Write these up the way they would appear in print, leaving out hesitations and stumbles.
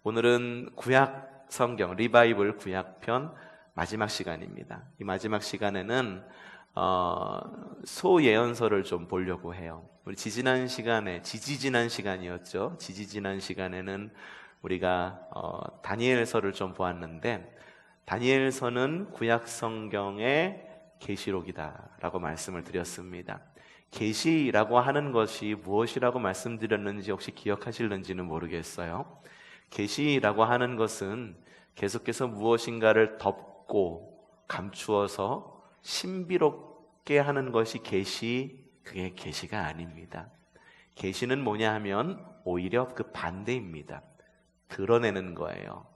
오늘은 구약 성경 리바이블 구약편 마지막 시간입니다. 이 마지막 시간에는 소예언서를 좀 보려고 해요. 우리 지지난 시간이었죠. 지지난 시간에는 우리가 다니엘서를 좀 보았는데, 다니엘서는 구약 성경의 계시록이다라고 말씀을 드렸습니다. 계시라고 하는 것이 무엇이라고 말씀드렸는지 혹시 기억하실는지는 모르겠어요. 계시라고 하는 것은 계속해서 무엇인가를 덮고 감추어서 신비롭게 하는 것이 그게 계시가 아닙니다. 계시는 뭐냐 하면 오히려 그 반대입니다. 드러내는 거예요.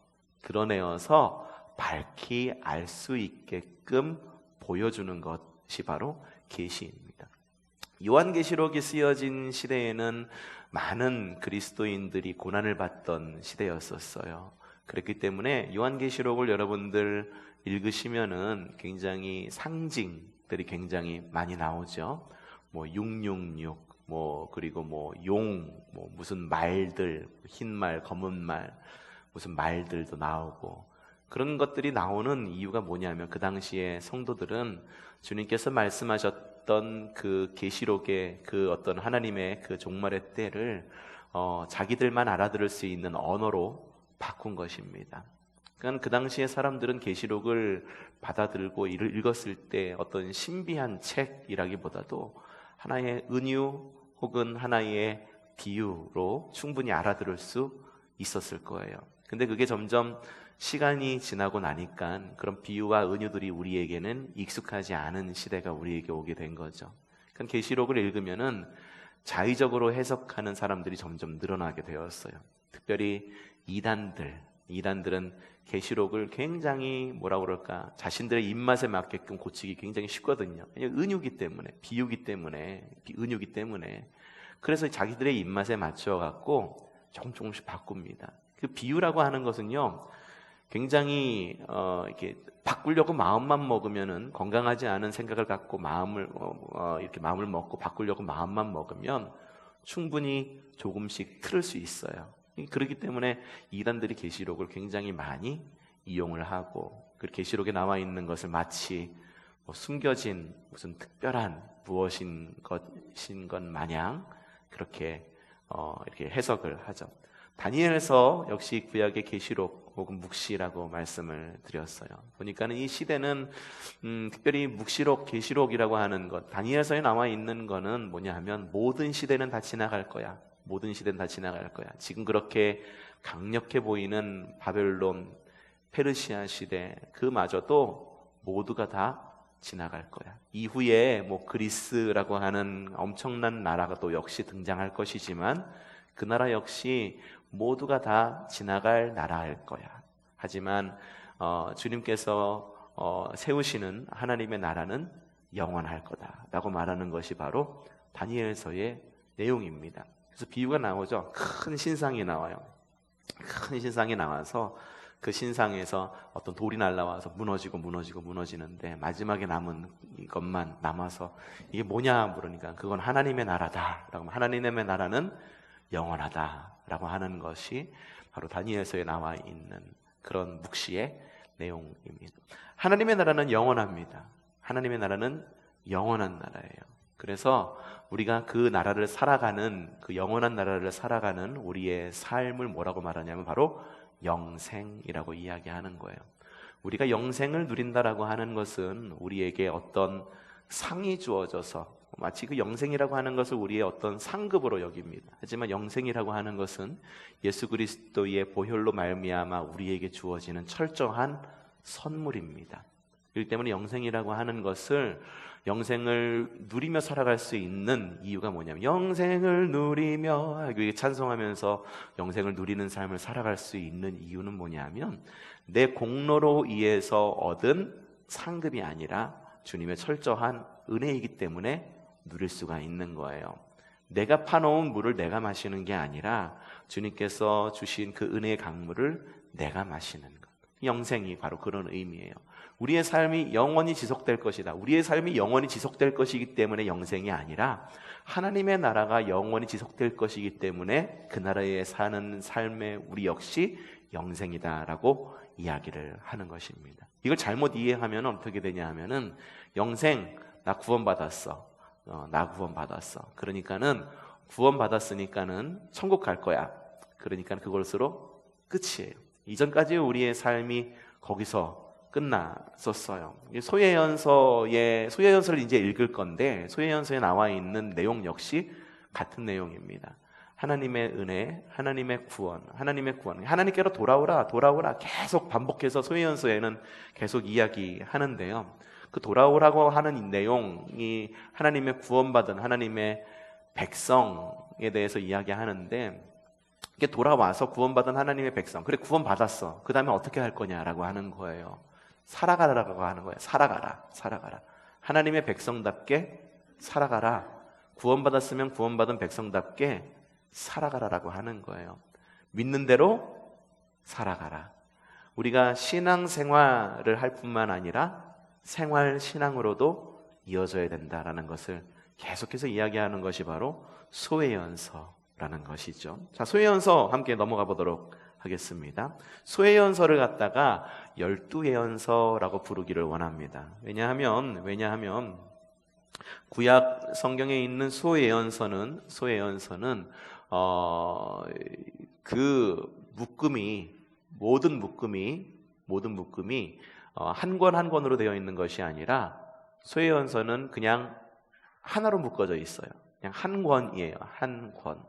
드러내어서 밝히 알 수 있게끔 보여주는 것이 바로 계시입니다. 요한계시록이 쓰여진 시대에는 많은 그리스도인들이 고난을 받던 시대였었어요. 그렇기 때문에 요한계시록을 여러분들 읽으시면은 굉장히 상징들이 굉장히 많이 나오죠. 666, 그리고 무슨 말들, 흰 말, 검은 말, 무슨 말들도 나오고, 그런 것들이 나오는 이유가 뭐냐면, 그 당시에 성도들은 주님께서 말씀하셨던 그 계시록의 그 어떤 하나님의 그 종말의 때를 자기들만 알아들을 수 있는 언어로 바꾼 것입니다. 그러니까 그 당시에 사람들은 계시록을 받아들고 읽었을 때 어떤 신비한 책이라기보다도 하나의 은유 혹은 하나의 비유로 충분히 알아들을 수 있었을 거예요. 근데 그게 점점 시간이 지나고 나니까 그런 비유와 은유들이 우리에게는 익숙하지 않은 시대가 우리에게 오게 된 거죠. 그러니까 계시록을 읽으면은 자의적으로 해석하는 사람들이 점점 늘어나게 되었어요. 특별히 이단들은 계시록을 굉장히 자신들의 입맛에 맞게끔 고치기 굉장히 쉽거든요. 그냥 은유기 때문에, 비유기 때문에, 은유기 때문에. 그래서 자기들의 입맛에 맞춰 갖고 조금씩 바꿉니다. 그 비유라고 하는 것은요, 굉장히 이렇게 바꾸려고 마음만 먹으면은, 건강하지 않은 생각을 갖고 마음을 먹고 바꾸려고 마음만 먹으면 충분히 조금씩 틀을 수 있어요. 그렇기 때문에 이단들이 계시록을 굉장히 많이 이용을 하고, 그 계시록에 나와 있는 것을 마치 숨겨진 무슨 특별한 무엇인 것 마냥 그렇게 이렇게 해석을 하죠. 다니엘서 역시 구약의 계시록 혹은 묵시라고 말씀을 드렸어요. 보니까는 이 시대는 특별히 묵시록, 계시록이라고 하는 것, 다니엘서에 나와 있는 거는 뭐냐 하면 모든 시대는 다 지나갈 거야. 모든 시대는 다 지나갈 거야. 지금 그렇게 강력해 보이는 바벨론, 페르시아 시대, 그마저도 모두가 다 지나갈 거야. 이후에 그리스라고 하는 엄청난 나라가 또 역시 등장할 것이지만, 그 나라 역시 모두가 다 지나갈 나라일 거야. 하지만 주님께서 세우시는 하나님의 나라는 영원할 거다라고 말하는 것이 바로 다니엘서의 내용입니다. 그래서 비유가 나오죠. 큰 신상이 나와요. 큰 신상이 나와서 그 신상에서 어떤 돌이 날라와서 무너지는데 마지막에 남은 것만 남아서 이게 뭐냐 물으니까 그건 하나님의 나라다라고, 하나님의 나라는 영원하다라고 하는 것이 바로 다니엘서에 나와 있는 그런 묵시의 내용입니다. 하나님의 나라는 영원합니다. 하나님의 나라는 영원한 나라예요. 그래서 우리가 그 나라를 살아가는, 그 영원한 나라를 살아가는 우리의 삶을 뭐라고 말하냐면 바로 영생이라고 이야기하는 거예요. 우리가 영생을 누린다라고 하는 것은 우리에게 어떤 상이 주어져서 마치 그 영생이라고 하는 것을 우리의 어떤 상급으로 여깁니다. 하지만 영생이라고 하는 것은 예수 그리스도의 보혈로 말미암아 우리에게 주어지는 철저한 선물입니다. 그렇기 때문에 영생이라고 하는 것을, 영생을 누리며 살아갈 수 있는 이유가 뭐냐면, 영생을 누리며 찬송하면서 영생을 누리는 삶을 살아갈 수 있는 이유는 뭐냐면, 내 공로로 인해서 얻은 상급이 아니라 주님의 철저한 은혜이기 때문에 누릴 수가 있는 거예요. 내가 파놓은 물을 내가 마시는 게 아니라 주님께서 주신 그 은혜의 강물을 내가 마시는 것. 영생이 바로 그런 의미예요. 우리의 삶이 영원히 지속될 것이다. 우리의 삶이 영원히 지속될 것이기 때문에 영생이 아니라 하나님의 나라가 영원히 지속될 것이기 때문에 그 나라에 사는 삶의 우리 역시 영생이다라고 이야기를 하는 것입니다. 이걸 잘못 이해하면 어떻게 되냐 하면은 영생, 나 구원받았어. 나 구원받았어. 그러니까는 구원받았으니까는 천국 갈 거야. 그러니까 그것으로 끝이에요. 이전까지 우리의 삶이 거기서 끝났었어요. 소예언서를 이제 읽을 건데 소예언서에 나와 있는 내용 역시 같은 내용입니다. 하나님의 은혜, 하나님의 구원, 하나님께로 돌아오라 계속 반복해서 소예언서에는 계속 이야기하는데요. 그 돌아오라고 하는 이 내용이 하나님의 구원받은 하나님의 백성에 대해서 이야기하는데, 이게 돌아와서 구원받은 하나님의 백성, 그래 구원받았어. 그 다음에 어떻게 할 거냐라고 하는 거예요. 살아가라라고 하는 거예요. 살아가라. 하나님의 백성답게 살아가라. 구원받았으면 구원받은 백성답게 살아가라라고 하는 거예요. 믿는 대로 살아가라. 우리가 신앙생활을 할 뿐만 아니라 생활신앙으로도 이어져야 된다라는 것을 계속해서 이야기하는 것이 바로 소예언서라는 것이죠. 자, 소예언서 함께 넘어가 보도록 하겠습니다. 소예언서를 갖다가 12예언서라고 부르기를 원합니다. 왜냐하면 구약 성경에 있는 소예언서는 그 모든 묶음이 한 권 한 권으로 되어 있는 것이 아니라 소예언서는 그냥 하나로 묶어져 있어요. 그냥 한 권이에요. 한 권.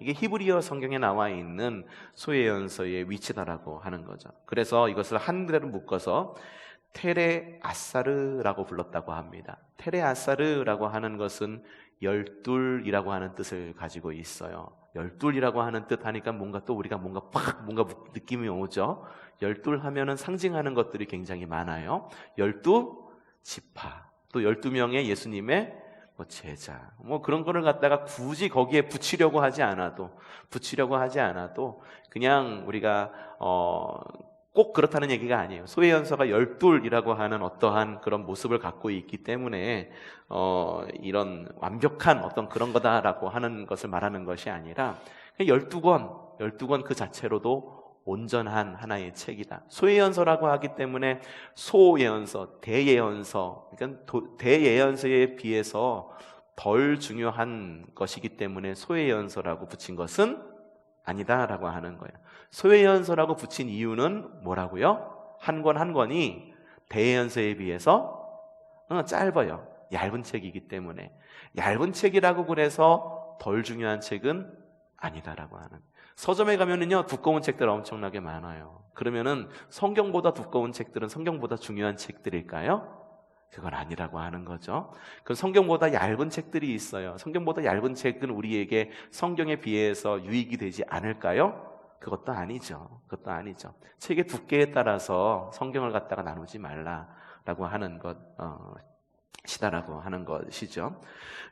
이게 히브리어 성경에 나와 있는 소예언서의 위치다라고 하는 거죠. 그래서 이것을 한 대로 묶어서 테레아사르라고 불렀다고 합니다. 테레아사르라고 하는 것은 열둘이라고 하는 뜻을 가지고 있어요. 열둘이라고 하는 뜻 하니까 우리가 뭔가 느낌이 오죠. 열둘 하면은 상징하는 것들이 굉장히 많아요. 12지파, 또 12명의 예수님의 제자, 그런 거를 갖다가 굳이 거기에 붙이려고 하지 않아도 그냥 우리가 꼭 그렇다는 얘기가 아니에요. 소예언서가 열둘이라고 하는 어떠한 그런 모습을 갖고 있기 때문에 이런 완벽한 어떤 그런 거다라고 하는 것을 말하는 것이 아니라 12권 그 자체로도 온전한 하나의 책이다. 소예언서라고 하기 때문에 소예언서, 대예언서, 그러니까 대예언서에 비해서 덜 중요한 것이기 때문에 소예언서라고 붙인 것은 아니다라고 하는 거예요. 소예언서라고 붙인 이유는 뭐라고요? 한 권이 대예언서에 비해서 짧아요. 얇은 책이기 때문에. 얇은 책이라고 그래서 덜 중요한 책은 아니다라고 하는. 서점에 가면은요, 두꺼운 책들 엄청나게 많아요. 그러면은 성경보다 두꺼운 책들은 성경보다 중요한 책들일까요? 그건 아니라고 하는 거죠. 그 성경보다 얇은 책들이 있어요. 성경보다 얇은 책은 우리에게 성경에 비해서 유익이 되지 않을까요? 그것도 아니죠. 책의 두께에 따라서 성경을 갖다가 나누지 말라라고 하는 것이다라고 하는 것이죠.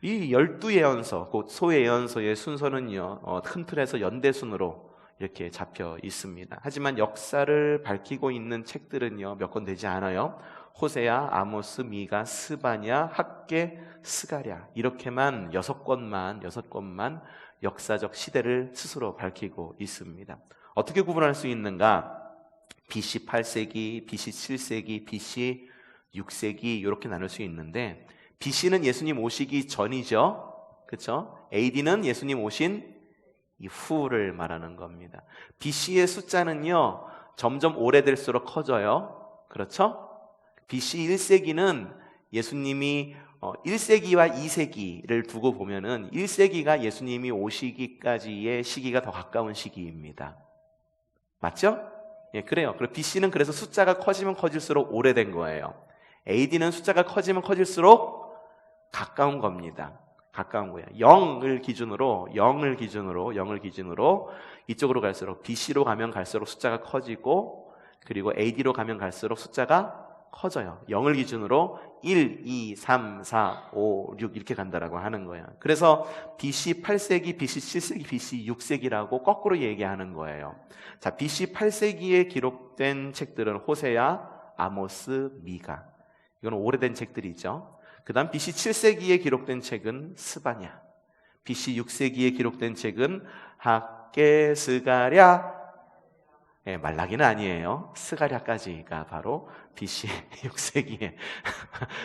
이 12예언서, 곧 소예언서의 순서는요, 큰 틀에서 연대순으로 이렇게 잡혀 있습니다. 하지만 역사를 밝히고 있는 책들은요, 몇 권 되지 않아요. 호세야, 아모스, 미가, 스바냐, 학개, 스가랴, 이렇게만 6권만 역사적 시대를 스스로 밝히고 있습니다. 어떻게 구분할 수 있는가? BC 8세기, BC 7세기, BC 6세기 이렇게 나눌 수 있는데, BC는 예수님 오시기 전이죠. 그렇죠? AD는 예수님 오신 이후를 말하는 겁니다. BC의 숫자는요, 점점 오래될수록 커져요. 그렇죠? BC 1세기는 예수님이 1세기와 2세기를 두고 보면은 1세기가 예수님이 오시기까지의 시기가 더 가까운 시기입니다. 맞죠? 예, 그래요. 그리고 BC는 그래서 숫자가 커지면 커질수록 오래된 거예요. AD는 숫자가 커지면 커질수록 가까운 겁니다. 가까운 거예요. 0을 기준으로 이쪽으로 갈수록 BC로 가면 갈수록 숫자가 커지고, 그리고 AD로 가면 갈수록 숫자가 커져요. 0을 기준으로 1, 2, 3, 4, 5, 6 이렇게 간다라고 하는 거예요. 그래서 BC 8세기, BC 7세기, BC 6세기라고 거꾸로 얘기하는 거예요. 자, BC 8세기에 기록된 책들은 호세야, 아모스, 미가. 이건 오래된 책들이죠. 그 다음 BC 7세기에 기록된 책은 스바냐. BC 6세기에 기록된 책은 학개, 스가랴. 예, 말라기는 아니에요. 스가랴까지가 바로 BC 6세기에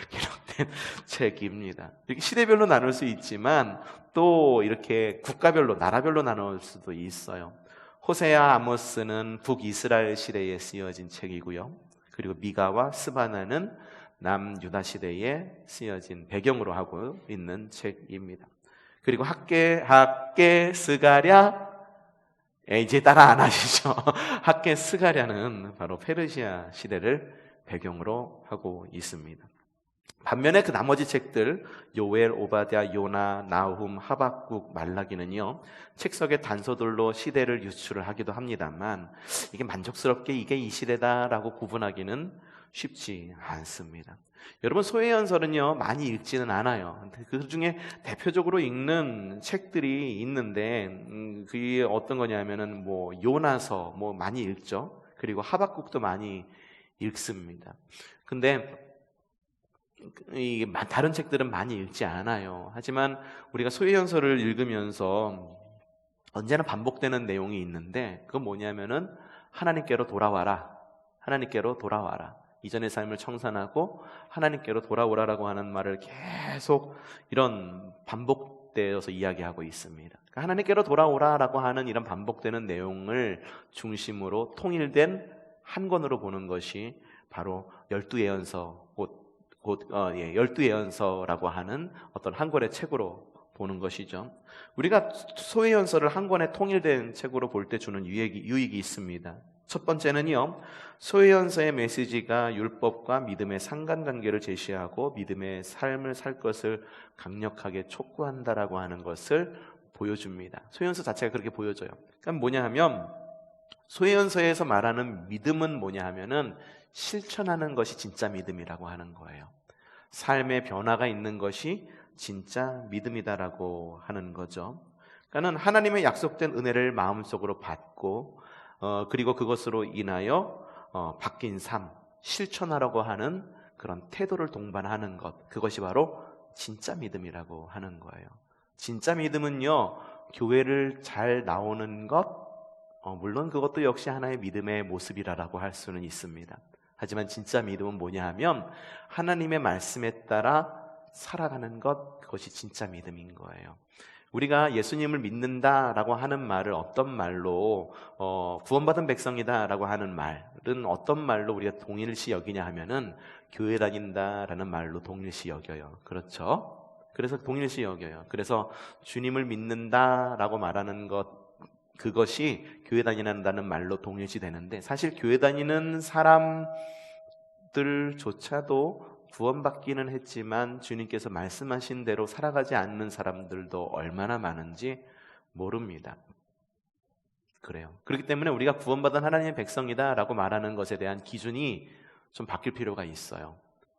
기록된 책입니다. 이렇게 시대별로 나눌 수 있지만 또 이렇게 국가별로, 나라별로 나눌 수도 있어요. 호세아, 아모스는 북이스라엘 시대에 쓰여진 책이고요. 그리고 미가와 스바나는 남유다 시대에 쓰여진 배경으로 하고 있는 책입니다. 그리고 학개, 스가랴, 이제 따라 안 하시죠? 학개 스가랴는 바로 페르시아 시대를 배경으로 하고 있습니다. 반면에 그 나머지 책들 요엘, 오바댜, 요나, 나훔, 하박국, 말라기는요 책석의 단서들로 시대를 유추를 하기도 합니다만 이게 만족스럽게 이게 이 시대다라고 구분하기는 쉽지 않습니다. 여러분 소회연설은요 많이 읽지는 않아요. 그 중에 대표적으로 읽는 책들이 있는데 그게 어떤 거냐면은 뭐 요나서 뭐 많이 읽죠. 그리고 하박국도 많이 읽습니다. 근데 이 다른 책들은 많이 읽지 않아요. 하지만 우리가 소회연설을 읽으면서 언제나 반복되는 내용이 있는데 그건 뭐냐면은 하나님께로 돌아와라. 하나님께로 돌아와라. 이전의 삶을 청산하고 하나님께로 돌아오라라고 하는 말을 계속 이런 반복되어서 이야기하고 있습니다. 그러니까 하나님께로 돌아오라라고 하는 이런 반복되는 내용을 중심으로 통일된 한 권으로 보는 것이 바로 12예언서, 열두 예언서라고 하는 어떤 한 권의 책으로 보는 것이죠. 우리가 소회연설을 한 권의 통일된 책으로 볼 때 주는 유익이 있습니다. 첫 번째는요, 소회연서의 메시지가 율법과 믿음의 상관관계를 제시하고 믿음의 삶을 살 것을 강력하게 촉구한다라고 하는 것을 보여줍니다. 소회연서 자체가 그렇게 보여져요. 그러니까 뭐냐 하면 소회연서에서 말하는 믿음은 뭐냐 하면은 실천하는 것이 진짜 믿음이라고 하는 거예요. 삶의 변화가 있는 것이 진짜 믿음이다라고 하는 거죠. 그러니까는 하나님의 약속된 은혜를 마음속으로 받고 그리고 그것으로 인하여 바뀐 삶, 실천하라고 하는 그런 태도를 동반하는 것, 그것이 바로 진짜 믿음이라고 하는 거예요. 진짜 믿음은요, 교회를 잘 나오는 것, 물론 그것도 역시 하나의 믿음의 모습이라고 할 수는 있습니다. 하지만 진짜 믿음은 뭐냐 하면 하나님의 말씀에 따라 살아가는 것, 그것이 진짜 믿음인 거예요. 우리가 예수님을 믿는다라고 하는 말을 어떤 말로 구원받은 백성이다라고 하는 말은 어떤 말로 우리가 동일시 여기냐 하면은 교회 다닌다라는 말로 동일시 여겨요. 그렇죠? 그래서 동일시 여겨요. 그래서 주님을 믿는다라고 말하는 것, 그것이 교회 다닌다는 말로 동일시 되는데 사실 교회 다니는 사람들조차도 구원받기는 했지만 주님께서 말씀하신 대로 살아가지 않는 사람들도 얼마나 많은지 모릅니다. 그래요. 그렇기 때문에 우리가 구원받은 하나님의 백성이다라고 말하는 것에 대한 기준이 좀 바뀔 필요가 있어요.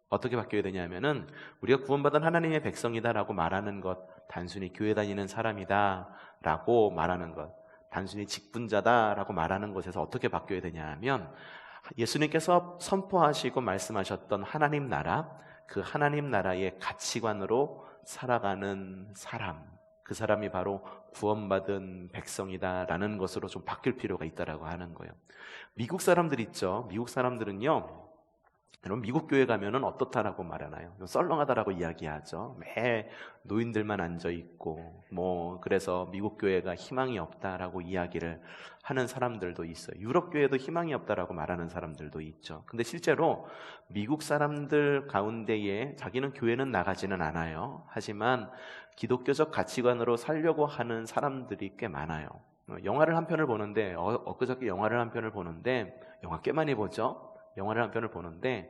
어떻게 바뀌어야 되냐면은 우리가 구원받은 하나님의 백성이다라고 말하는 것, 단순히 교회 다니는 사람이다라고 말하는 것, 단순히 직분자다라고 말하는 것에서 어떻게 바뀌어야 되냐 하면 예수님께서 선포하시고 말씀하셨던 하나님 나라, 그 하나님 나라의 가치관으로 살아가는 사람, 그 사람이 바로 구원받은 백성이다라는 것으로 좀 바뀔 필요가 있다라고 하는 거예요. 미국 사람들 있죠. 미국 사람들은요, 여러분 미국 교회 가면은 어떻다라고 말하나요? 썰렁하다라고 이야기하죠. 매 노인들만 앉아 있고 그래서 미국 교회가 희망이 없다라고 이야기를 하는 사람들도 있어요. 유럽 교회도 희망이 없다라고 말하는 사람들도 있죠. 근데 실제로 미국 사람들 가운데에 자기는 교회는 나가지는 않아요. 하지만 기독교적 가치관으로 살려고 하는 사람들이 꽤 많아요. 영화를 한 편을 보는데 엊그저께 영화를 한 편을 보는데 영화 꽤 많이 보죠. 영화를 한 편을 보는데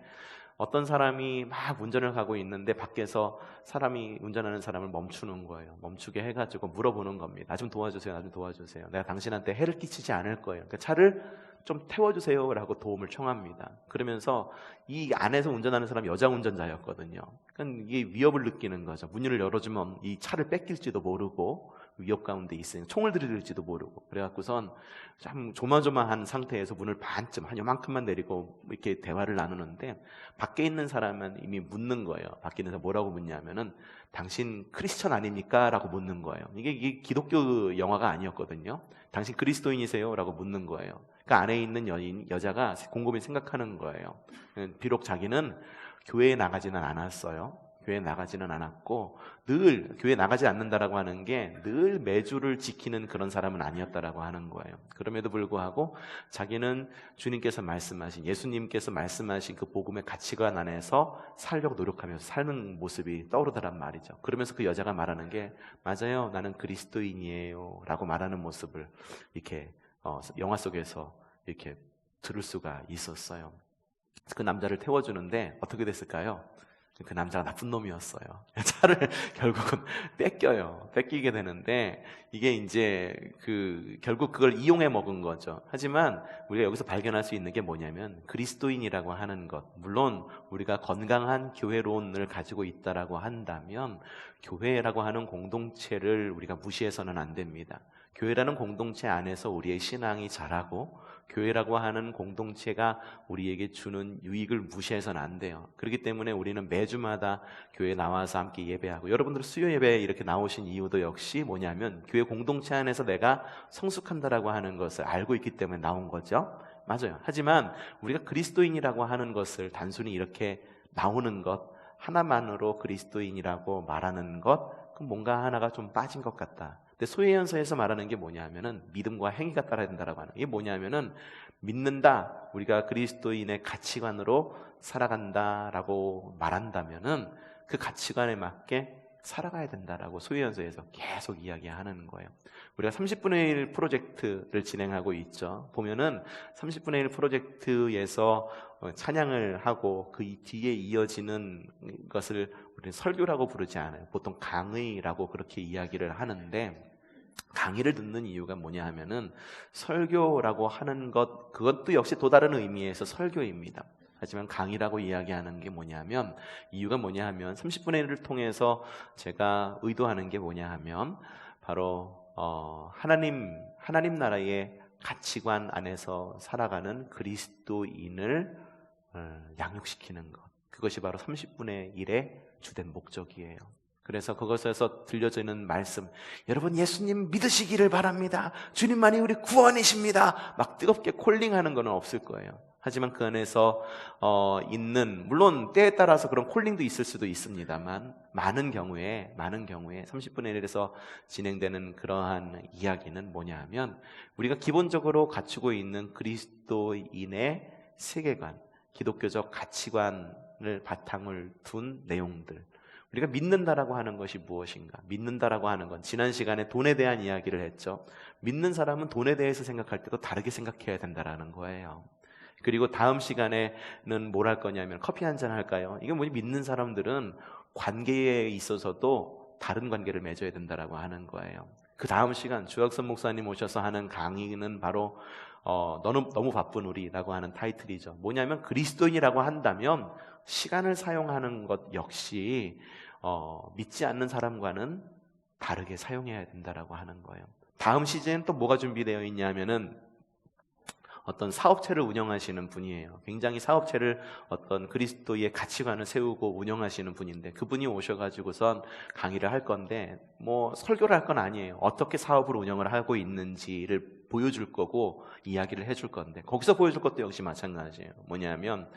어떤 사람이 막 운전을 하고 있는데 밖에서 사람이 운전하는 사람을 멈추는 거예요. 멈추게 해가지고 물어보는 겁니다. 나 좀 도와주세요. 나 좀 도와주세요. 내가 당신한테 해를 끼치지 않을 거예요. 그러니까 차를 좀 태워주세요라고 도움을 청합니다. 그러면서 이 안에서 운전하는 사람이 여자 운전자였거든요. 그러니까 이게 위협을 느끼는 거죠. 문을 열어주면 이 차를 뺏길지도 모르고 위협 가운데 있으니 총을 들이댈지도 모르고, 그래갖고선 참 조마조마한 상태에서 문을 반쯤 한 요만큼만 내리고 이렇게 대화를 나누는데, 밖에 있는 사람은 이미 묻는 거예요. 밖에 있는 사람 뭐라고 묻냐면은 당신 크리스천 아닙니까? 라고 묻는 거예요. 이게 기독교 영화가 아니었거든요. 당신 그리스도인이세요? 라고 묻는 거예요. 그 안에 있는 여자가 곰곰이 생각하는 거예요. 비록 자기는 교회에 나가지는 않았어요. 교회에 나가지는 않았고, 늘 교회에 나가지 않는다라고 하는 게 늘 매주를 지키는 그런 사람은 아니었다라고 하는 거예요. 그럼에도 불구하고 자기는 주님께서 말씀하신, 예수님께서 말씀하신 그 복음의 가치관 안에서 살려고 노력하면서 사는 모습이 떠오르더란 말이죠. 그러면서 그 여자가 말하는 게, 맞아요, 나는 그리스도인이에요 라고 말하는 모습을 이렇게 영화 속에서 이렇게 들을 수가 있었어요. 그 남자를 태워주는데 어떻게 됐을까요? 그 남자가 나쁜 놈이었어요. 차를 결국은 뺏기게 되는데, 이게 이제 결국 그걸 이용해 먹은 거죠. 하지만 우리가 여기서 발견할 수 있는 게 뭐냐면, 그리스도인이라고 하는 것, 물론 우리가 건강한 교회론을 가지고 있다라고 한다면 교회라고 하는 공동체를 우리가 무시해서는 안 됩니다. 교회라는 공동체 안에서 우리의 신앙이 자라고, 교회라고 하는 공동체가 우리에게 주는 유익을 무시해서는 안 돼요. 그렇기 때문에 우리는 매주마다 교회에 나와서 함께 예배하고, 여러분들 수요 예배에 이렇게 나오신 이유도 역시 뭐냐면 교회 공동체 안에서 내가 성숙한다라고 하는 것을 알고 있기 때문에 나온 거죠. 맞아요. 하지만 우리가 그리스도인이라고 하는 것을 단순히 이렇게 나오는 것 하나만으로 그리스도인이라고 말하는 것, 그럼 뭔가 하나가 좀 빠진 것 같다. 근데 소위연서에서 말하는 게 뭐냐면은 믿음과 행위가 따라야 된다라고 하는, 이게 뭐냐면은 믿는다, 우리가 그리스도인의 가치관으로 살아간다라고 말한다면은 그 가치관에 맞게 살아가야 된다라고 소위연서에서 계속 이야기하는 거예요. 우리가 30분의 1 프로젝트를 진행하고 있죠. 보면은 30분의 1 프로젝트에서 찬양을 하고 그 뒤에 이어지는 것을 우리는 설교라고 부르지 않아요. 보통 강의라고 그렇게 이야기를 하는데, 강의를 듣는 이유가 뭐냐 하면은 설교라고 하는 것, 그것도 역시 또 다른 의미에서 설교입니다. 하지만 강의라고 이야기하는 게 뭐냐면, 이유가 뭐냐 하면 30분의 1을 통해서 제가 의도하는 게 뭐냐 하면 바로 하나님 나라의 가치관 안에서 살아가는 그리스도인을 양육시키는 것, 그것이 바로 30분의 1의 주된 목적이에요. 그래서 그것에서 들려지는 말씀, 여러분 예수님 믿으시기를 바랍니다, 주님만이 우리 구원이십니다, 막 뜨겁게 콜링하는 건 없을 거예요. 하지만 그 안에서 있는, 물론 때에 따라서 그런 콜링도 있을 수도 있습니다만, 많은 경우에 30분의 1에서 진행되는 그러한 이야기는 뭐냐 하면, 우리가 기본적으로 갖추고 있는 그리스도인의 세계관, 기독교적 가치관을 바탕을 둔 내용들, 우리가 믿는다라고 하는 것이 무엇인가? 믿는다라고 하는 건, 지난 시간에 돈에 대한 이야기를 했죠. 믿는 사람은 돈에 대해서 생각할 때도 다르게 생각해야 된다라는 거예요. 그리고 다음 시간에는 뭘 할 거냐면 커피 한잔 할까요? 이게 뭐지? 믿는 사람들은 관계에 있어서도 다른 관계를 맺어야 된다라고 하는 거예요. 그 다음 시간 주혁선 목사님 오셔서 하는 강의는 바로 너무 바쁜 우리라고 하는 타이틀이죠. 뭐냐면 그리스도인이라고 한다면 시간을 사용하는 것 역시 믿지 않는 사람과는 다르게 사용해야 된다라고 하는 거예요. 다음 시즌 또 뭐가 준비되어 있냐면은 어떤 사업체를 운영하시는 분이에요. 굉장히 사업체를 어떤 그리스도의 가치관을 세우고 운영하시는 분인데, 그분이 오셔가지고선 강의를 할 건데, 뭐 설교를 할 건 아니에요. 어떻게 사업을 운영을 하고 있는지를 보여줄 거고 이야기를 해줄 건데, 거기서 보여줄 것도 역시 마찬가지예요. 뭐냐면,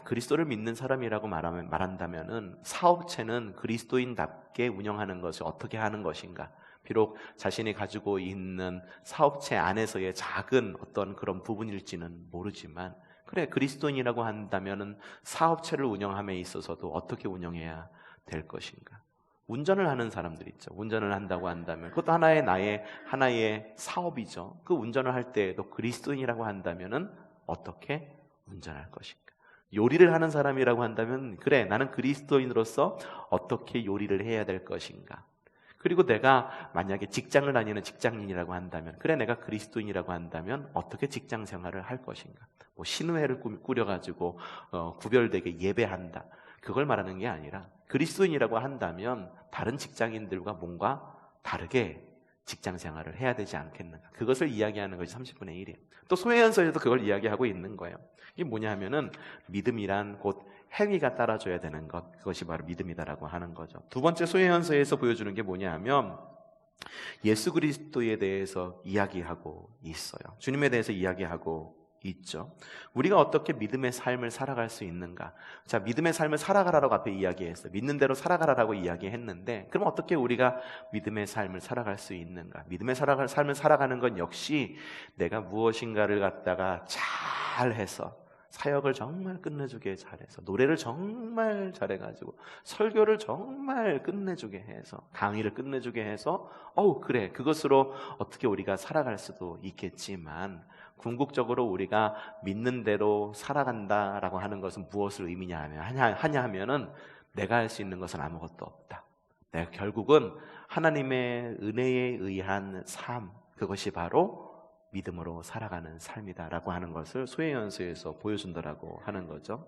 그리스도를 믿는 사람이라고 말한다면은 사업체는 그리스도인답게 운영하는 것을 어떻게 하는 것인가? 비록 자신이 가지고 있는 사업체 안에서의 작은 어떤 그런 부분일지는 모르지만, 그래, 그리스도인이라고 한다면은 사업체를 운영함에 있어서도 어떻게 운영해야 될 것인가? 운전을 하는 사람들 있죠. 운전을 한다고 한다면 그것도 하나의 사업이죠. 그 운전을 할 때에도 그리스도인이라고 한다면은 어떻게 운전할 것인가? 요리를 하는 사람이라고 한다면, 그래, 나는 그리스도인으로서 어떻게 요리를 해야 될 것인가? 그리고 내가 만약에 직장을 다니는 직장인이라고 한다면, 그래 내가 그리스도인이라고 한다면 어떻게 직장 생활을 할 것인가? 뭐 신회를 꾸려가지고 구별되게 예배한다, 그걸 말하는 게 아니라 그리스도인이라고 한다면 다른 직장인들과 뭔가 다르게 직장 생활을 해야 되지 않겠는가? 그것을 이야기하는 것이 30분의 1이에요. 또 소회연서에도 그걸 이야기하고 있는 거예요. 이게 뭐냐 하면은 믿음이란 곧 행위가 따라줘야 되는 것, 그것이 바로 믿음이다라고 하는 거죠. 두 번째 소회연서에서 보여주는 게 뭐냐 하면 예수 그리스도에 대해서 이야기하고 있어요. 주님에 대해서 이야기하고 있죠. 우리가 어떻게 믿음의 삶을 살아갈 수 있는가? 자, 믿음의 삶을 살아가라라고 앞에 이야기했어요. 믿는 대로 살아가라라고 이야기했는데, 그럼 어떻게 우리가 믿음의 삶을 살아갈 수 있는가? 삶을 살아가는 건 역시 내가 무엇인가를 갖다가 잘해서, 사역을 정말 끝내주게 잘해서, 노래를 정말 잘해가지고, 설교를 정말 끝내주게 해서, 강의를 끝내주게 해서, 그래, 그것으로 어떻게 우리가 살아갈 수도 있겠지만, 궁극적으로 우리가 믿는 대로 살아간다라고 하는 것은 무엇을 하냐 하면은 내가 할 수 있는 것은 아무것도 없다. 내가 결국은 하나님의 은혜에 의한 삶, 그것이 바로 믿음으로 살아가는 삶이다라고 하는 것을 소회연서에서 보여준다라고 하는 거죠.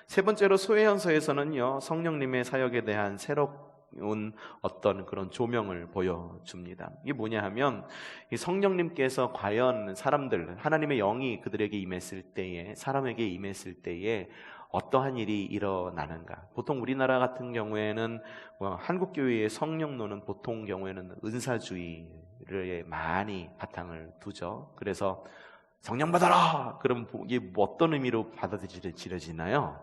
세 번째로 소회연서에서는요, 성령님의 사역에 대한 새로운 어떤 그런 조명을 보여줍니다. 이게 뭐냐 하면 이 성령님께서 과연 사람들, 하나님의 영이 그들에게 임했을 때에, 사람에게 임했을 때에 어떠한 일이 일어나는가. 보통 우리나라 같은 경우에는 한국교회의 성령론은 보통 경우에는 은사주의를 많이 바탕을 두죠. 그래서 성령 받아라! 그럼 이게 어떤 의미로 받아들여지나요?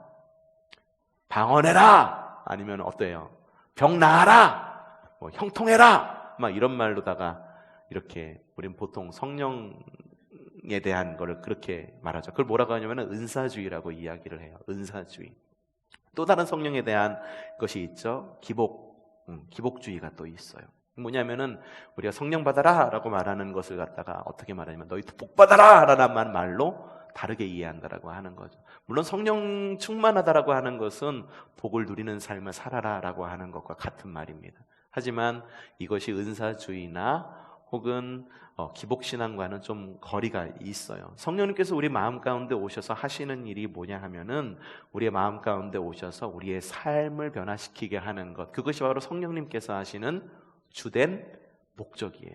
방언해라! 아니면 어때요? 병 나아라! 형통해라! 막 이런 말로다가 이렇게 우리는 보통 성령에 대한 거를 그렇게 말하죠. 그걸 뭐라고 하냐면 은사주의라고 이야기를 해요. 은사주의. 또 다른 성령에 대한 것이 있죠. 기복주의가 또 있어요. 뭐냐면은 우리가 성령 받아라 라고 말하는 것을 갖다가 어떻게 말하냐면 너희 복 받아라 라는 말로 다르게 이해한다라고 하는 거죠. 물론 성령 충만하다라고 하는 것은 복을 누리는 삶을 살아라 라고 하는 것과 같은 말입니다. 하지만 이것이 은사주의나 혹은 기복신앙과는 좀 거리가 있어요. 성령님께서 우리 마음 가운데 오셔서 하시는 일이 뭐냐 하면은 우리의 마음 가운데 오셔서 우리의 삶을 변화시키게 하는 것, 그것이 바로 성령님께서 하시는 주된 목적이에요.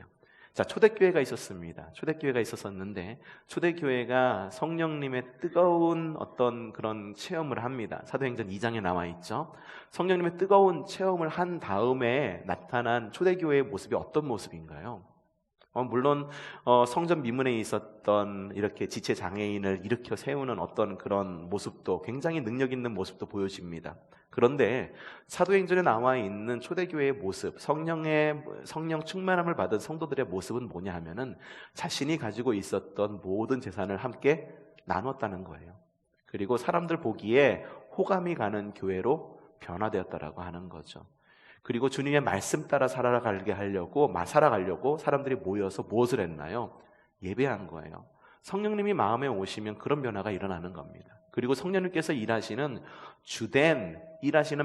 자, 초대교회가 있었습니다. 초대교회가 있었었는데 초대교회가 성령님의 뜨거운 어떤 그런 체험을 합니다. 사도행전 2장에 나와 있죠. 성령님의 뜨거운 체험을 한 다음에 나타난 초대교회의 모습이 어떤 모습인가요? 물론 성전 미문에 있었던 이렇게 지체 장애인을 일으켜 세우는 어떤 그런 모습도, 굉장히 능력 있는 모습도 보여집니다. 그런데 사도행전에 나와 있는 초대교회의 모습, 성령 충만함을 받은 성도들의 모습은 뭐냐 하면은 자신이 가지고 있었던 모든 재산을 함께 나눴다는 거예요. 그리고 사람들 보기에 호감이 가는 교회로 변화되었다라고 하는 거죠. 그리고 주님의 말씀 따라 살아가게 하려고 사람들이 모여서 무엇을 했나요? 예배한 거예요. 성령님이 마음에 오시면 그런 변화가 일어나는 겁니다. 그리고 성령님께서 일하시는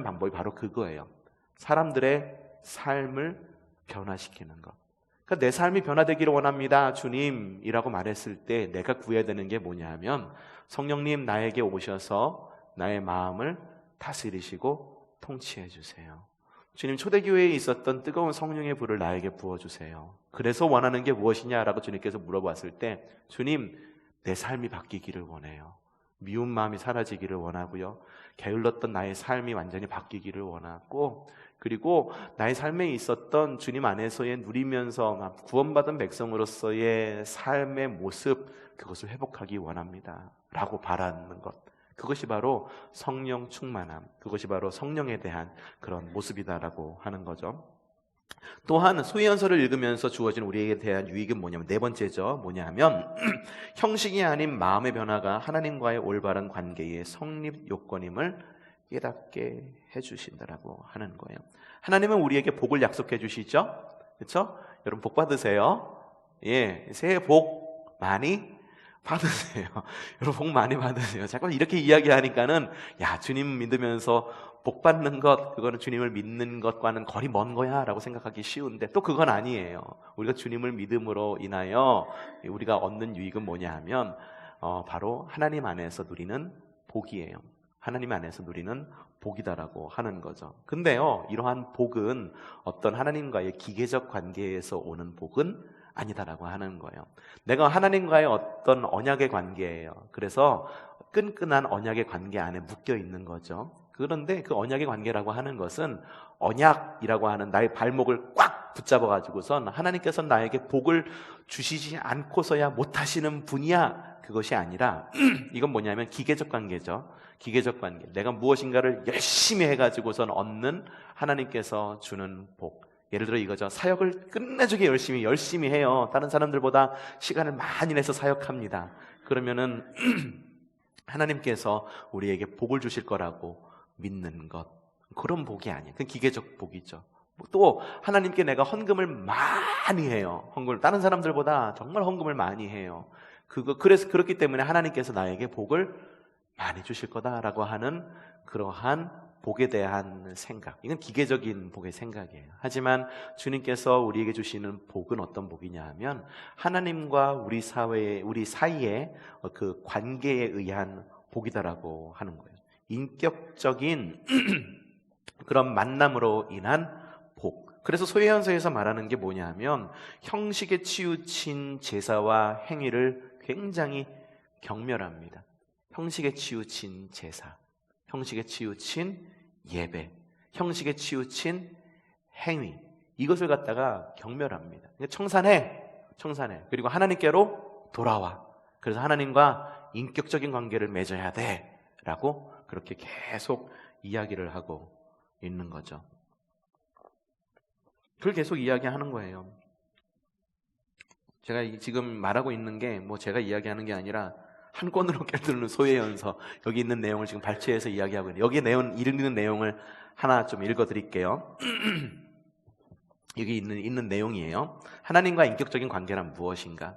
방법이 바로 그거예요. 사람들의 삶을 변화시키는 것. 그러니까 내 삶이 변화되기를 원합니다, 주님이라고 말했을 때 내가 구해야 되는 게 뭐냐 하면 성령님 나에게 오셔서 나의 마음을 다스리시고 통치해 주세요. 주님, 초대교회에 있었던 뜨거운 성령의 불을 나에게 부어주세요. 그래서 원하는 게 무엇이냐라고 주님께서 물어봤을 때 주님, 내 삶이 바뀌기를 원해요. 미운 마음이 사라지기를 원하고요. 게을렀던 나의 삶이 완전히 바뀌기를 원하고, 그리고 나의 삶에 있었던 주님 안에서의 누리면서 구원받은 백성으로서의 삶의 모습, 그것을 회복하기 원합니다 라고 바라는 것, 그것이 바로 성령 충만함, 그것이 바로 성령에 대한 그런 모습이다라고 하는 거죠. 또한 소위연서를 읽으면서 주어진 우리에게 대한 유익은 뭐냐면, 네 번째죠. 뭐냐면 형식이 아닌 마음의 변화가 하나님과의 올바른 관계의 성립 요건임을 깨닫게 해주신다라고 하는 거예요. 하나님은 우리에게 복을 약속해 주시죠. 그렇죠? 여러분 복 받으세요. 예, 새해 복 많이 받으세요. 여러분 복 많이 받으세요. 자꾸 이렇게 이야기하니까는 야, 주님 믿으면서 복 받는 것, 그거는 주님을 믿는 것과는 거리 먼 거야 라고 생각하기 쉬운데 또 그건 아니에요. 우리가 주님을 믿음으로 인하여 우리가 얻는 유익은 뭐냐 하면 바로 하나님 안에서 누리는 복이에요. 하나님 안에서 누리는 복이다라고 하는 거죠. 근데요, 이러한 복은 어떤 하나님과의 기계적 관계에서 오는 복은 아니다라고 하는 거예요. 내가 하나님과의 어떤 언약의 관계예요. 그래서 끈끈한 언약의 관계 안에 묶여 있는 거죠. 그런데 그 언약의 관계라고 하는 것은 언약이라고 하는 나의 발목을 꽉 붙잡아가지고선 하나님께서 나에게 복을 주시지 않고서야 못하시는 분이야, 그것이 아니라 이건 뭐냐면 기계적 관계죠. 기계적 관계. 내가 무엇인가를 열심히 해가지고선 얻는 하나님께서 주는 복. 예를 들어 이거죠. 사역을 끝내주게 열심히 해요. 다른 사람들보다 시간을 많이 내서 사역합니다. 그러면은 하나님께서 우리에게 복을 주실 거라고 믿는 것, 그런 복이 아니에요. 그건 기계적 복이죠. 또 하나님께 내가 헌금을 많이 해요. 헌금을 다른 사람들보다 정말 헌금을 많이 해요. 그래서 그렇기 때문에 하나님께서 나에게 복을 많이 주실 거다라고 하는 그러한 복에 대한 생각, 이건 기계적인 복의 생각이에요. 하지만 주님께서 우리에게 주시는 복은 어떤 복이냐 하면 하나님과 우리 사이의 그 관계에 의한 복이다라고 하는 거예요. 인격적인 그런 만남으로 인한 복. 그래서 소위원서에서 말하는 게 뭐냐 하면 형식에 치우친 제사와 행위를 굉장히 경멸합니다. 형식에 치우친 제사, 형식에 치우친 예배, 형식에 치우친 행위, 이것을 갖다가 경멸합니다. 청산해. 그리고 하나님께로 돌아와. 그래서 하나님과 인격적인 관계를 맺어야 돼 라고 그렇게 계속 이야기를 하고 있는 거죠. 그걸 계속 이야기하는 거예요. 제가 지금 말하고 있는 게 뭐 제가 이야기하는 게 아니라 한 권으로 껴드는 소회연서, 여기 있는 내용을 지금 발췌해서 이야기하고 있는데, 여기 읽는 내용을 하나 좀 읽어드릴게요. 여기 있는 내용이에요. 하나님과 인격적인 관계란 무엇인가?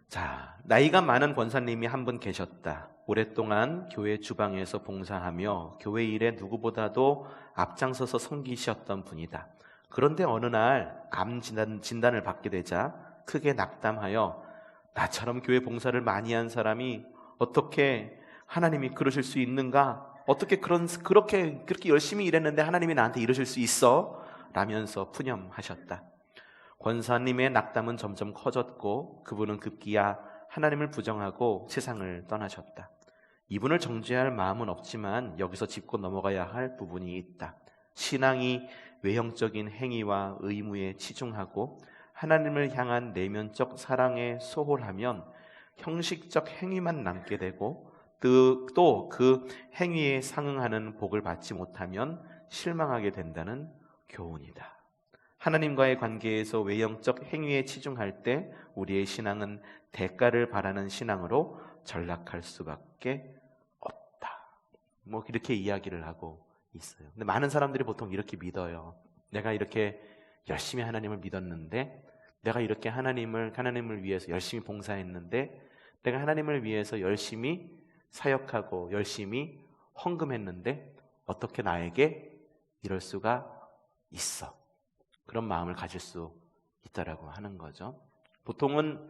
자, 나이가 많은 권사님이 한 분 계셨다. 오랫동안 교회 주방에서 봉사하며 교회 일에 누구보다도 앞장서서 섬기셨던 분이다. 그런데 어느 날 암 진단을 받게 되자 크게 낙담하여 나처럼 교회 봉사를 많이 한 사람이 어떻게 하나님이 그러실 수 있는가? 어떻게 그렇게 열심히 일했는데 하나님이 나한테 이러실 수 있어? 라면서 푸념하셨다. 권사님의 낙담은 점점 커졌고 그분은 급기야 하나님을 부정하고 세상을 떠나셨다. 이분을 정죄할 마음은 없지만 여기서 짚고 넘어가야 할 부분이 있다. 신앙이 외형적인 행위와 의무에 치중하고 하나님을 향한 내면적 사랑에 소홀하면 형식적 행위만 남게 되고 또 그 행위에 상응하는 복을 받지 못하면 실망하게 된다는 교훈이다. 하나님과의 관계에서 외형적 행위에 치중할 때 우리의 신앙은 대가를 바라는 신앙으로 전락할 수밖에 없다. 뭐 이렇게 이야기를 하고 있어요. 근데 많은 사람들이 보통 이렇게 믿어요. 내가 이렇게 열심히 하나님을 믿었는데, 내가 이렇게 하나님을 위해서 열심히 봉사했는데, 내가 하나님을 위해서 열심히 사역하고 열심히 헌금했는데 어떻게 나에게 이럴 수가 있어? 그런 마음을 가질 수 있다라고 하는 거죠. 보통은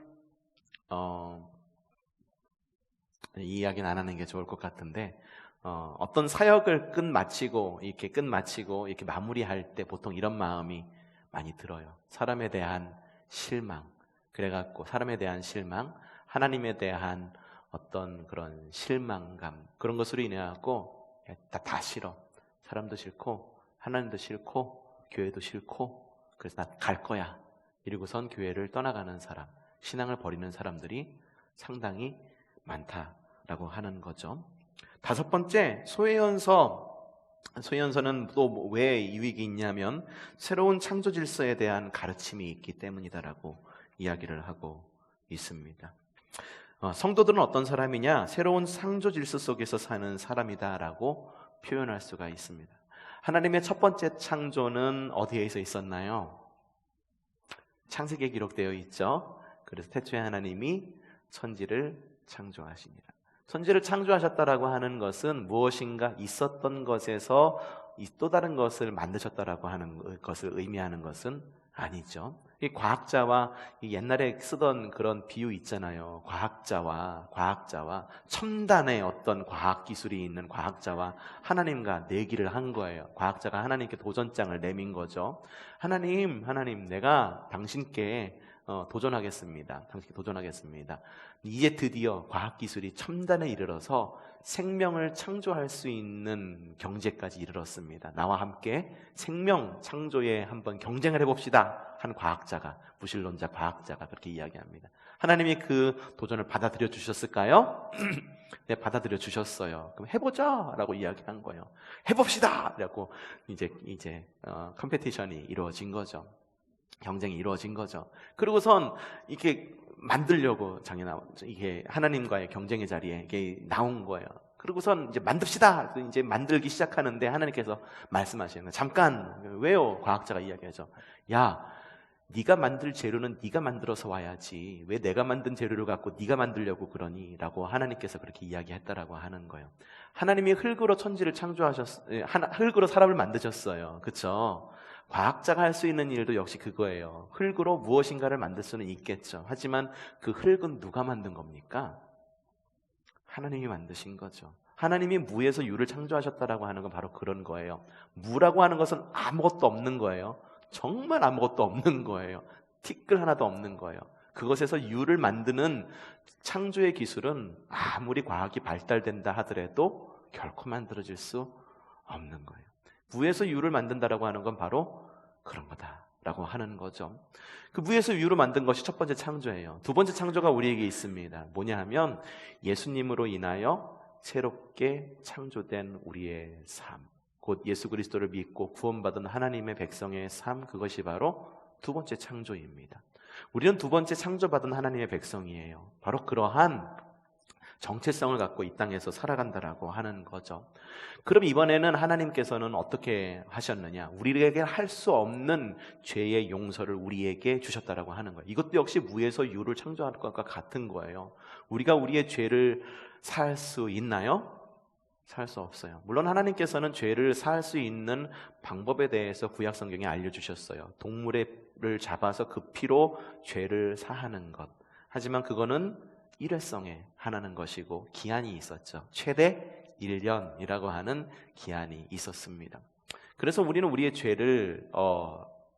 이 이야기는 안 하는 게 좋을 것 같은데, 어떤 사역을 끝마치고 이렇게 마무리할 때 보통 이런 마음이 많이 들어요. 사람에 대한 실망, 그래갖고 사람에 대한 실망, 하나님에 대한 어떤 그런 실망감, 그런 것으로 인해갖고 다 싫어. 사람도 싫고 하나님도 싫고 교회도 싫고, 그래서 나 갈 거야 이러고선 교회를 떠나가는 사람, 신앙을 버리는 사람들이 상당히 많다라고 하는 거죠. 다섯 번째, 소위원서는 또 왜 유익이 있냐면 새로운 창조 질서에 대한 가르침이 있기 때문이다라고 이야기를 하고 있습니다. 성도들은 어떤 사람이냐? 새로운 창조 질서 속에서 사는 사람이다라고 표현할 수가 있습니다. 하나님의 첫 번째 창조는 어디에서 있었나요? 창세기에 기록되어 있죠. 그래서 태초에 하나님이 천지를 창조하시니라. 천지를 창조하셨다라고 하는 것은 무엇인가 있었던 것에서 또 다른 것을 만드셨다라고 하는 것을 의미하는 것은 아니죠. 이 과학자와 이 옛날에 쓰던 그런 비유 있잖아요. 과학자와 첨단의 어떤 과학 기술이 있는 과학자와 하나님과 내기를 한 거예요. 과학자가 하나님께 도전장을 내민 거죠. 하나님, 내가 당신께 도전하겠습니다. 당신께 도전하겠습니다. 이제 드디어 과학기술이 첨단에 이르러서 생명을 창조할 수 있는 경제까지 이르렀습니다. 나와 함께 생명 창조에 한번 경쟁을 해봅시다. 한 과학자가, 무신론자 과학자가 그렇게 이야기합니다. 하나님이 그 도전을 받아들여 주셨을까요? 네, 받아들여 주셨어요. 그럼 해보자! 라고 이야기한 거예요. 해봅시다! 라고 이제 컴페티션이 이루어진 거죠. 경쟁이 이루어진 거죠. 그리고선 이렇게 만들려고 이게 하나님과의 경쟁의 자리에 이게 나온 거예요. 그리고선 이제 만듭시다. 이제 만들기 시작하는데 하나님께서 말씀하시는 거예요. 잠깐, 왜요? 과학자가 이야기하죠. 야, 네가 만들 재료는 네가 만들어서 와야지. 왜 내가 만든 재료를 갖고 네가 만들려고 그러니? 라고 하나님께서 그렇게 이야기했다라고 하는 거예요. 하나님이 흙으로 천지를 흙으로 사람을 만드셨어요. 그렇죠? 과학자가 할 수 있는 일도 역시 그거예요. 흙으로 무엇인가를 만들 수는 있겠죠. 하지만 그 흙은 누가 만든 겁니까? 하나님이 만드신 거죠. 하나님이 무에서 유를 창조하셨다라고 하는 건 바로 그런 거예요. 무라고 하는 것은 아무것도 없는 거예요. 정말 아무것도 없는 거예요. 티끌 하나도 없는 거예요. 그것에서 유를 만드는 창조의 기술은 아무리 과학이 발달된다 하더라도 결코 만들어질 수 없는 거예요. 무에서 유를 만든다라고 하는 건 바로 그런 거다라고 하는 거죠. 그 무에서 유를 만든 것이 첫 번째 창조예요. 두 번째 창조가 우리에게 있습니다. 뭐냐 하면 예수님으로 인하여 새롭게 창조된 우리의 삶, 곧 예수 그리스도를 믿고 구원받은 하나님의 백성의 삶, 그것이 바로 두 번째 창조입니다. 우리는 두 번째 창조받은 하나님의 백성이에요. 바로 그러한 정체성을 갖고 이 땅에서 살아간다라고 하는 거죠. 그럼 이번에는 하나님께서는 어떻게 하셨느냐? 우리에게 할 수 없는 죄의 용서를 우리에게 주셨다라고 하는 거예요. 이것도 역시 무에서 유를 창조할 것과 같은 거예요. 우리가 우리의 죄를 사할 수 있나요? 살 수 없어요. 물론 하나님께서는 죄를 사할 수 있는 방법에 대해서 구약 성경에 알려주셨어요. 동물을 잡아서 그 피로 죄를 사하는 것. 하지만 그거는 일회성에 하나는 것이고 기한이 있었죠. 최대 1년이라고 하는 기한이 있었습니다. 그래서 우리는 우리의 죄를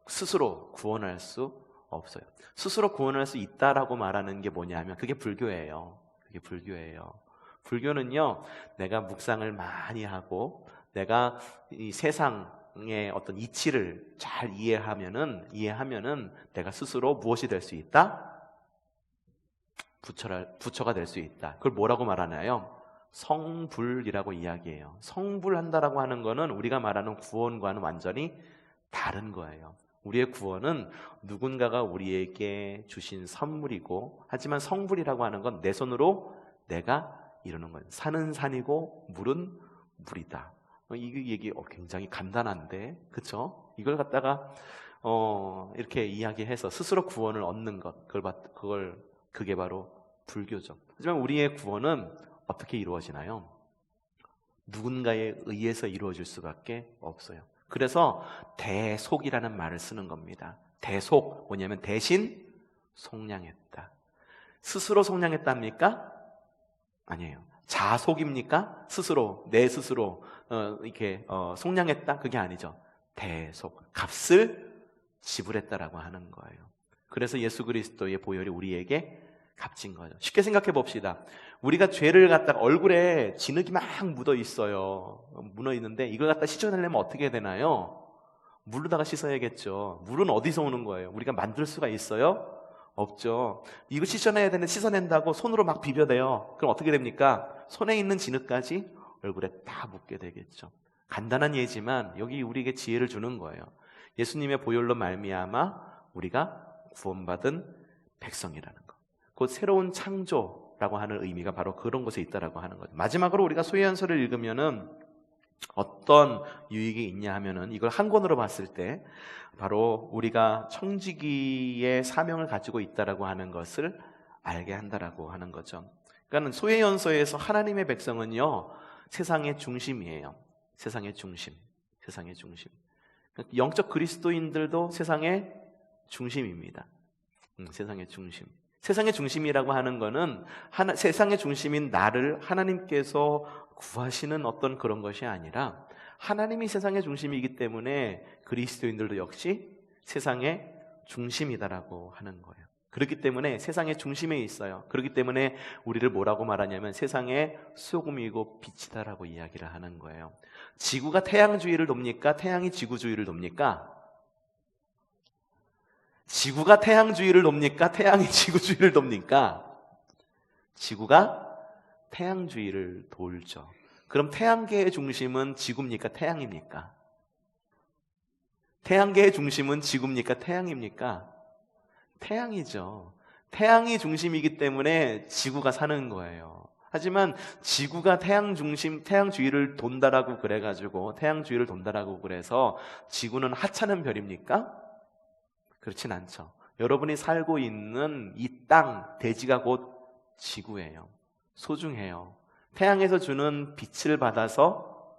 스스로 구원할 수 없어요. 스스로 구원할 수 있다라고 말하는 게 뭐냐면 그게 불교예요. 그게 불교예요. 불교는요, 내가 묵상을 많이 하고 내가 이 세상의 어떤 이치를 잘 이해하면은 내가 스스로 무엇이 될 수 있다? 부처가 될 수 있다. 그걸 뭐라고 말하나요? 성불이라고 이야기해요. 성불한다라고 하는 거는 우리가 말하는 구원과는 완전히 다른 거예요. 우리의 구원은 누군가가 우리에게 주신 선물이고, 하지만 성불이라고 하는 건 내 손으로 내가 이루는 거예요. 산은 산이고 물은 물이다. 이 얘기 굉장히 간단한데, 그렇죠? 이걸 갖다가 이렇게 이야기해서 스스로 구원을 얻는 것, 그게 바로 불교죠. 하지만 우리의 구원은 어떻게 이루어지나요? 누군가에 의해서 이루어질 수밖에 없어요. 그래서 대속이라는 말을 쓰는 겁니다. 대속, 뭐냐면 대신 속량했다. 스스로 속량했답니까? 아니에요. 자속입니까? 내 스스로 이렇게 속량했다? 그게 아니죠. 대속, 값을 지불했다라고 하는 거예요. 그래서 예수 그리스도의 보혈이 우리에게 값진 거죠. 쉽게 생각해 봅시다. 우리가 죄를 갖다가 얼굴에 진흙이 막 묻어 있어요. 묻어 있는데 이걸 갖다 씻어내려면 어떻게 해야 되나요? 물로다가 씻어야겠죠. 물은 어디서 오는 거예요? 우리가 만들 수가 있어요? 없죠. 이거 씻어내야 되는데 씻어낸다고 손으로 막 비벼대요. 그럼 어떻게 됩니까? 손에 있는 진흙까지 얼굴에 다 묻게 되겠죠. 간단한 예지만 여기 우리에게 지혜를 주는 거예요. 예수님의 보혈로 말미암아 우리가 구원받은 백성이라는 것. 곧 새로운 창조라고 하는 의미가 바로 그런 곳에 있다라고 하는 거죠. 마지막으로 우리가 소위안서를 읽으면은 어떤 유익이 있냐 하면은 이걸 한 권으로 봤을 때 바로 우리가 청지기의 사명을 가지고 있다라고 하는 것을 알게 한다라고 하는 거죠. 그러니까 소외연소에서 하나님의 백성은요, 세상의 중심이에요. 세상의 중심. 세상의 중심. 영적 그리스도인들도 세상의 중심입니다. 세상의 중심. 세상의 중심이라고 하는 거는 세상의 중심인 나를 하나님께서 구하시는 어떤 그런 것이 아니라 하나님이 세상의 중심이기 때문에 그리스도인들도 역시 세상의 중심이다라고 하는 거예요. 그렇기 때문에 세상의 중심에 있어요. 그렇기 때문에 우리를 뭐라고 말하냐면 세상의 소금이고 빛이다라고 이야기를 하는 거예요. 지구가 태양주의를 돕니까? 태양이 지구주의를 돕니까? 지구가 태양주의를 돕니까? 태양이 지구주의를 돕니까? 지구가 태양주의를 돌죠. 그럼 태양계의 중심은 지구입니까? 태양입니까? 태양계의 중심은 지구입니까? 태양입니까? 태양이죠. 태양이 중심이기 때문에 지구가 사는 거예요. 하지만 지구가 태양주의를 돈다라고 그래가지고 태양주의를 돈다라고 그래서 지구는 하찮은 별입니까? 그렇진 않죠. 여러분이 살고 있는 이 땅, 대지가 곧 지구예요. 소중해요. 태양에서 주는 빛을 받아서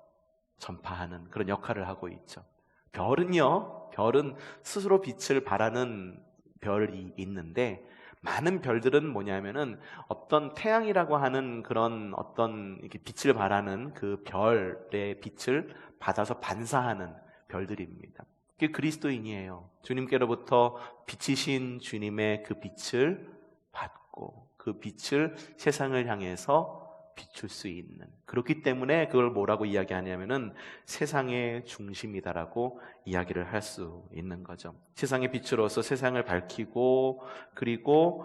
전파하는 그런 역할을 하고 있죠. 별은 스스로 빛을 발하는 별이 있는데, 많은 별들은 뭐냐면은 어떤 태양이라고 하는 그런 어떤 이렇게 빛을 발하는 그 별의 빛을 받아서 반사하는 별들입니다. 그게 그리스도인이에요. 주님께로부터 빛이신 주님의 그 빛을 받고 그 빛을 세상을 향해서 비출 수 있는, 그렇기 때문에 그걸 뭐라고 이야기하냐면은 세상의 중심이다라고 이야기를 할 수 있는 거죠. 세상의 빛으로서 세상을 밝히고 그리고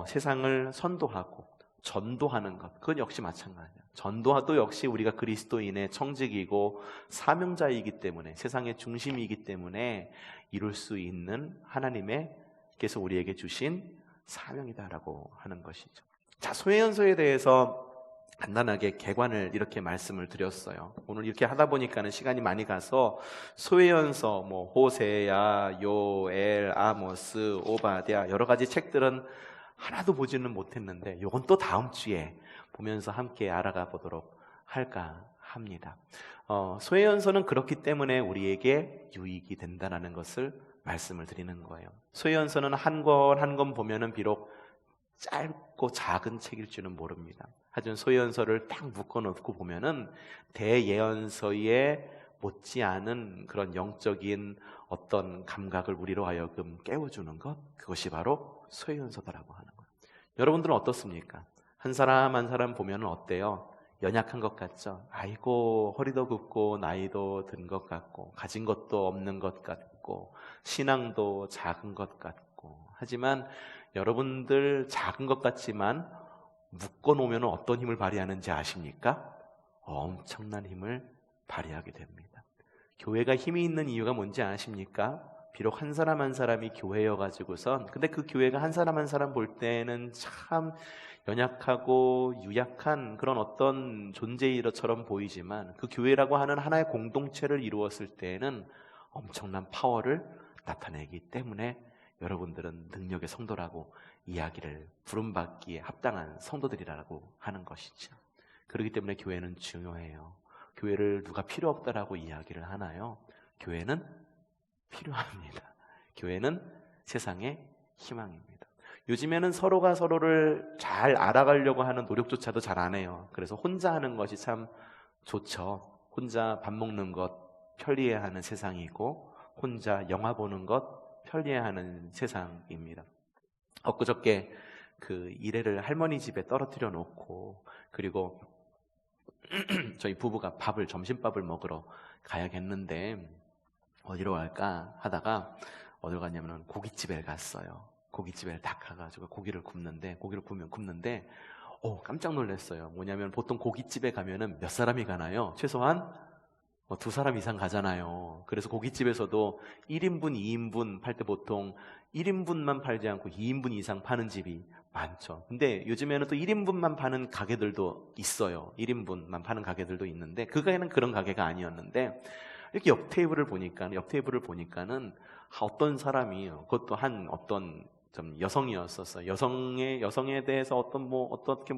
세상을 선도하고 전도하는 것, 그건 역시 마찬가지예요. 전도도 역시 우리가 그리스도인의 청직이고 사명자이기 때문에, 세상의 중심이기 때문에 이룰 수 있는 하나님께서 우리에게 주신 사명이다라고 하는 것이죠. 자, 소외연소에 대해서 간단하게 개관을 이렇게 말씀을 드렸어요. 오늘 이렇게 하다 보니까는 시간이 많이 가서 소외연서, 호세야, 요엘, 아모스, 오바댜 여러 가지 책들은 하나도 보지는 못했는데 이건 또 다음 주에 보면서 함께 알아가 보도록 할까 합니다. 소외연서는 그렇기 때문에 우리에게 유익이 된다는 것을 말씀을 드리는 거예요. 소외연서는 한 권 한 권 보면은 비록 짧고 작은 책일 줄은 모릅니다. 하지만 소외연서를 딱 묶어놓고 보면은 대예언서에 못지않은 그런 영적인 어떤 감각을 우리로 하여금 깨워주는 것, 그것이 바로 소외연서다라고 하는 거예요. 여러분들은 어떻습니까? 한 사람 한 사람 보면 어때요? 연약한 것 같죠? 아이고, 허리도 굽고 나이도 든 것 같고 가진 것도 없는 것 같고 신앙도 작은 것 같고, 하지만 여러분들 작은 것 같지만 묶어놓으면 어떤 힘을 발휘하는지 아십니까? 엄청난 힘을 발휘하게 됩니다. 교회가 힘이 있는 이유가 뭔지 아십니까? 비록 한 사람 한 사람이 교회여가지고선, 근데 그 교회가 한 사람 한 사람 볼 때는 참 연약하고 유약한 그런 어떤 존재이처럼 보이지만 그 교회라고 하는 하나의 공동체를 이루었을 때에는 엄청난 파워를 나타내기 때문에 여러분들은 능력의 성도라고 이야기를 부름받기에 합당한 성도들이라고 하는 것이죠. 그렇기 때문에 교회는 중요해요. 교회를 누가 필요 없다라고 이야기를 하나요? 교회는 필요합니다. 교회는 세상의 희망입니다. 요즘에는 서로가 서로를 잘 알아가려고 하는 노력조차도 잘 안 해요. 그래서 혼자 하는 것이 참 좋죠. 혼자 밥 먹는 것 편리해하는 세상이고 혼자 영화 보는 것 편리해하는 세상입니다. 엊그저께 그 일회를 할머니 집에 떨어뜨려 놓고 그리고 저희 부부가 점심밥을 먹으러 가야겠는데 어디로 갈까 하다가 어디로 갔냐면 고깃집에 갔어요. 고깃집에 딱 가가지고 고기를 굽는데 깜짝 놀랐어요. 뭐냐면 보통 고깃집에 가면은 몇 사람이 가나요? 최소한 2사람 이상 가잖아요. 그래서 고깃집에서도 1인분, 2인분 팔 때 보통 1인분만 팔지 않고 2인분 이상 파는 집이 많죠. 근데 요즘에는 또 1인분만 파는 가게들도 있어요. 1인분만 파는 가게들도 있는데 그 가게는 그런 가게가 아니었는데 이렇게 옆 테이블을 보니까는 어떤 사람이 그것도 한 어떤 좀 여성이었었어요. 여성에 대해서 어떻게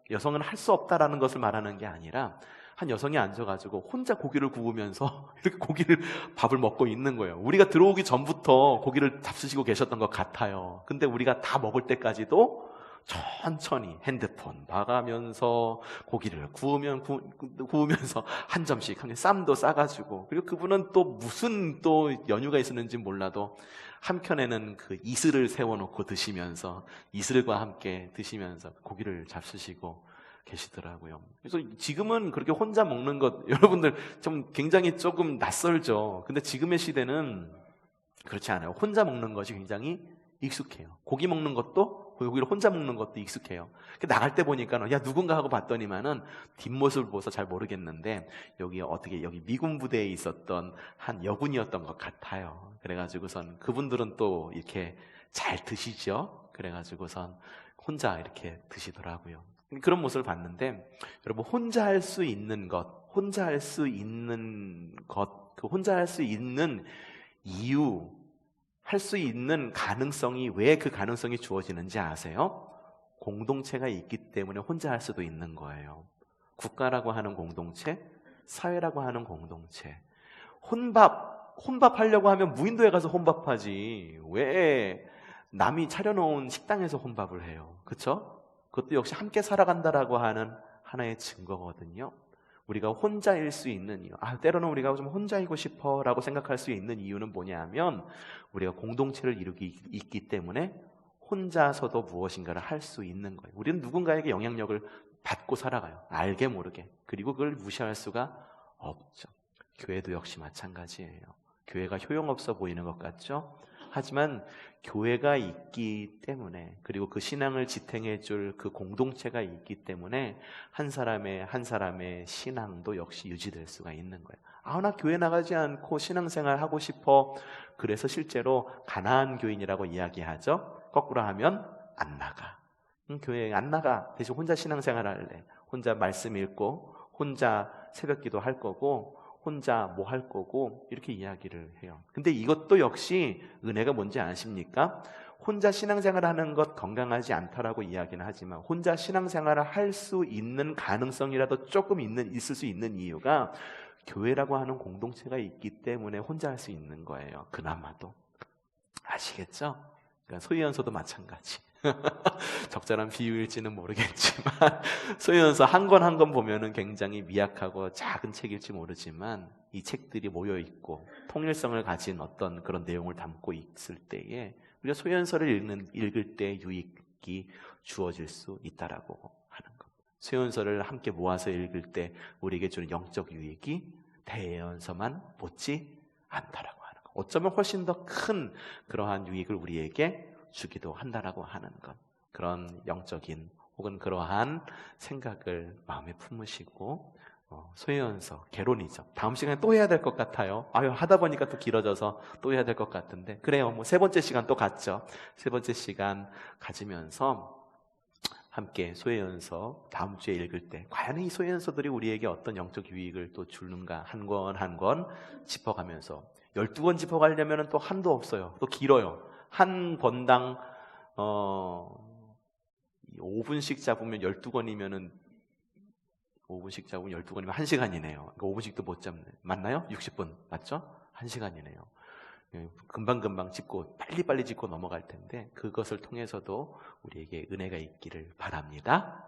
여성은 할 수 없다라는 것을 말하는 게 아니라 한 여성이 앉아가지고 혼자 고기를 구우면서 이렇게 밥을 먹고 있는 거예요. 우리가 들어오기 전부터 고기를 잡수시고 계셨던 것 같아요. 근데 우리가 다 먹을 때까지도 천천히 핸드폰 봐가면서 고기를 구우면서 한 점씩 쌈도 싸가지고, 그리고 그분은 또 무슨 또 연유가 있었는지 몰라도 한켠에는 그 이슬을 세워놓고 드시면서, 이슬과 함께 드시면서 고기를 잡수시고 계시더라고요. 그래서 지금은 그렇게 혼자 먹는 것 여러분들 좀 굉장히 조금 낯설죠. 근데 지금의 시대는 그렇지 않아요. 혼자 먹는 것이 굉장히 익숙해요. 고기를 혼자 먹는 것도 익숙해요. 나갈 때 보니까 야 누군가 하고 봤더니만은 뒷모습을 보고서 잘 모르겠는데 여기 미군 부대에 있었던 한 여군이었던 것 같아요. 그래가지고선 그분들은 또 이렇게 잘 드시죠. 그래가지고선 혼자 이렇게 드시더라고요. 그런 모습을 봤는데, 여러분 혼자 할 수 있는 이유, 할 수 있는 가능성이, 왜 그 가능성이 주어지는지 아세요? 공동체가 있기 때문에 혼자 할 수도 있는 거예요. 국가라고 하는 공동체, 사회라고 하는 공동체. 혼밥 하려고 하면 무인도에 가서 혼밥하지, 왜 남이 차려놓은 식당에서 혼밥을 해요? 그렇죠? 그것도 역시 함께 살아간다라고 하는 하나의 증거거든요. 우리가 혼자일 수 있는 이유, 때로는 우리가 좀 혼자이고 싶어라고 생각할 수 있는 이유는 뭐냐면, 우리가 공동체를 이루기 있기 때문에 혼자서도 무엇인가를 할 수 있는 거예요. 우리는 누군가에게 영향력을 받고 살아가요. 알게 모르게. 그리고 그걸 무시할 수가 없죠. 교회도 역시 마찬가지예요. 교회가 효용없어 보이는 것 같죠? 하지만 교회가 있기 때문에, 그리고 그 신앙을 지탱해 줄 그 공동체가 있기 때문에 한 사람의 신앙도 역시 유지될 수가 있는 거예요. 나 교회 나가지 않고 신앙생활 하고 싶어. 그래서 실제로 가난한 교인이라고 이야기하죠. 거꾸로 하면 안 나가. 교회에 안 나가. 대신 혼자 신앙생활 할래. 혼자 말씀 읽고 혼자 새벽기도 할 거고 혼자 뭐 할 거고, 이렇게 이야기를 해요. 근데 이것도 역시 은혜가 뭔지 아십니까? 혼자 신앙생활을 하는 것 건강하지 않다라고 이야기는 하지만, 혼자 신앙생활을 할 수 있는 가능성이라도 조금 있을 수 있는 이유가 교회라고 하는 공동체가 있기 때문에 혼자 할 수 있는 거예요. 그나마도. 아시겠죠? 그러니까 소유연소도 마찬가지. 적절한 비유일지는 모르겠지만 소유연서 한 권 한 권 보면은 굉장히 미약하고 작은 책일지 모르지만, 이 책들이 모여 있고 통일성을 가진 어떤 그런 내용을 담고 있을 때에 우리가 소유연서를 읽을 때 유익이 주어질 수 있다라고 하는 것. 소유연서를 함께 모아서 읽을 때 우리에게 주는 영적 유익이 대연서만 못지 않다라고 하는 것. 어쩌면 훨씬 더 큰 그러한 유익을 우리에게 주기도 한다라고 하는 것. 그런 영적인 혹은 그러한 생각을 마음에 품으시고, 소유연서, 개론이죠. 다음 시간에 또 해야 될 것 같아요. 하다 보니까 또 길어져서 또 해야 될 것 같은데, 그래요. 세 번째 시간 또 갔죠. 세 번째 시간 가지면서 함께 소유연서 다음 주에 읽을 때 과연 이 소유연서들이 우리에게 어떤 영적 유익을 또 주는가 한 권 한 권 짚어가면서, 12권 짚어가려면 또 한도 없어요. 또 길어요. 한 권당 5분씩 잡으면 12권이면은 5분씩 잡으면 12권이면 1시간이네요. 5분씩도 못 잡네. 맞나요? 60분 맞죠? 1시간이네요. 금방금방 짚고 빨리빨리 짚고 넘어갈 텐데, 그것을 통해서도 우리에게 은혜가 있기를 바랍니다.